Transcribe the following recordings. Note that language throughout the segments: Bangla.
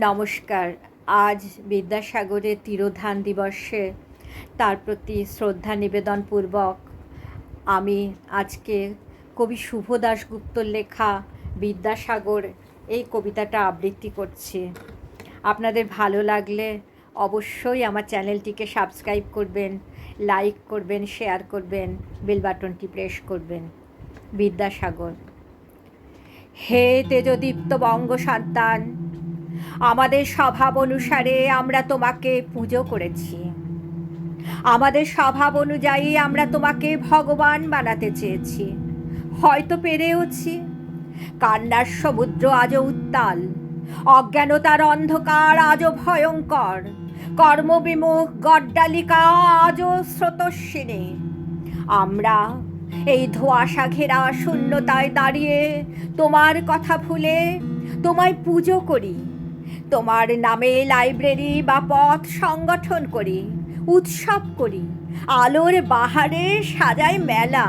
নমস্কার। আজ বিদ্যাসাগরের তিরোধান দিবসে তার প্রতি শ্রদ্ধা নিবেদনপূর্বক আমি আজকে কবি শুভ দাশগুপ্তর লেখা বিদ্যাসাগর এই কবিতাটা আবৃত্তি করছি। আপনাদের ভালো লাগলে অবশ্যই আমার চ্যানেলটিকে সাবস্ক্রাইব করবেন, লাইক করবেন, শেয়ার করবেন, বেল বাটনটি প্রেস করবেন। বিদ্যাসাগর। হে তেজদীপ্ত বঙ্গ সন্তান, আমাদের স্বভাব অনুসারে আমরা তোমাকে পুজো করেছি। আমাদের স্বভাব অনুযায়ী আমরা তোমাকে ভগবান বানাতে চেয়েছি, হয়তো পেরেওছি। কান্নার সমুদ্র আজও উত্তাল, অজ্ঞানতার অন্ধকার আজও ভয়ঙ্কর, কর্মবিমুখ গড্ডালিকা আজও স্রোতস্বিনী। আমরা এই ধোঁয়াশা ঘেরা শূন্যতায় দাঁড়িয়ে তোমার কথা ভুলে তোমায় পুজো করি। তোমার নামে লাইব্রেরি বা পথ সংগঠন করি, উৎসব করি, আলোর বাহারে সাজাই মেলা।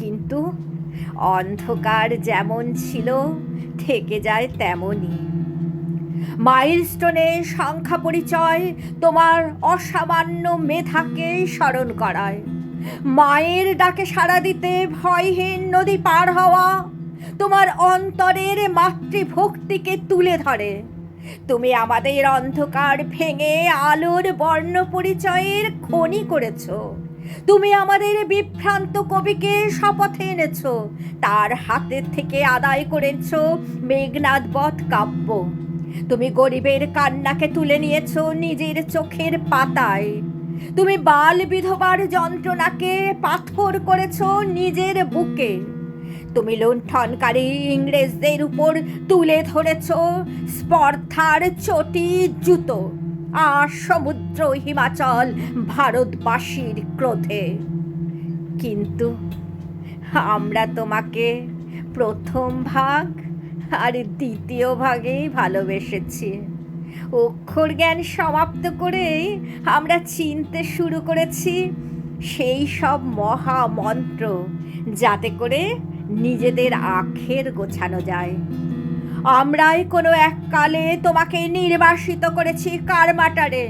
কিন্তু অন্ধকার যেমন ছিল থেকে যায় তেমনই। মাইলস্টোনে সংখ্যা পরিচয় তোমার অসামান্য মেধাকে স্মরণ করায়। মায়ের ডাকে সাড়া দিতে ভয়হীন নদী পার হওয়া তোমার অন্তরের মাতৃভক্তিকে তুলে ধরে। তুমি আমাদের অন্ধকার ভেঙে আলোর বর্ণ পরিচয়ের খনি করেছ। তুমি আমাদের বিভ্রান্ত কবিকে শপথে এনেছ, তার হাতের থেকে আদায় করেছ মেঘনাদ বধ কাব্য। তুমি গরিবের কান্নাকে তুলে নিয়েছ নিজের চোখের পাতায়। তুমি বাল বিধবার যন্ত্রণাকে পাথর করেছ নিজের বুকে। তুমি লুণ্ঠনকারী ইংরেজদের উপর তুলে ধরেছ স্পর্ধার চটি জুতো, আর সমুদ্র হিমাচল ভারতবাসীর ক্রোধে। কিন্তু আমরা তোমাকে প্রথম ভাগ আর দ্বিতীয় ভাগেই ভালোবেসেছি। অক্ষর জ্ঞান সমাপ্ত করেই আমরা চিনতে শুরু করেছি সেই সব মহামন্ত্র, যাতে করে নিজেদের আখের গোছানো যায়। আমরাই কোনো এককালে তোমাকে নির্বাসিত করেছি কারমাটারে।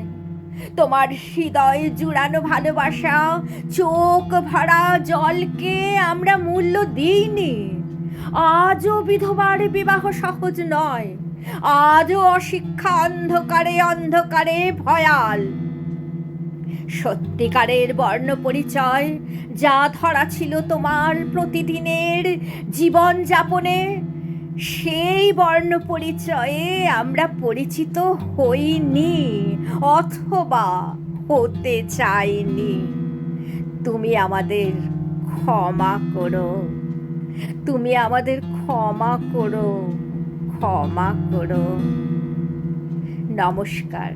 তোমার হৃদয় জুড়ানো ভালোবাসা, চোখ ভরা জলকে আমরা মূল্য দিইনি। আজও বিধবার বিবাহ সহজ নয়, আজও অশিক্ষা অন্ধকারে অন্ধকারে ভয়াল। সত্যিকারের বর্ণ পরিচয় যা ধরা ছিল তোমার প্রতিদিনের জীবন যাপনে, সেই বর্ণ পরিচয়ে আমরা পরিচিত হইনি অথবা হতে চাইনি। তুমি আমাদের ক্ষমা করো, তুমি আমাদের ক্ষমা করো, ক্ষমা করো। নমস্কার।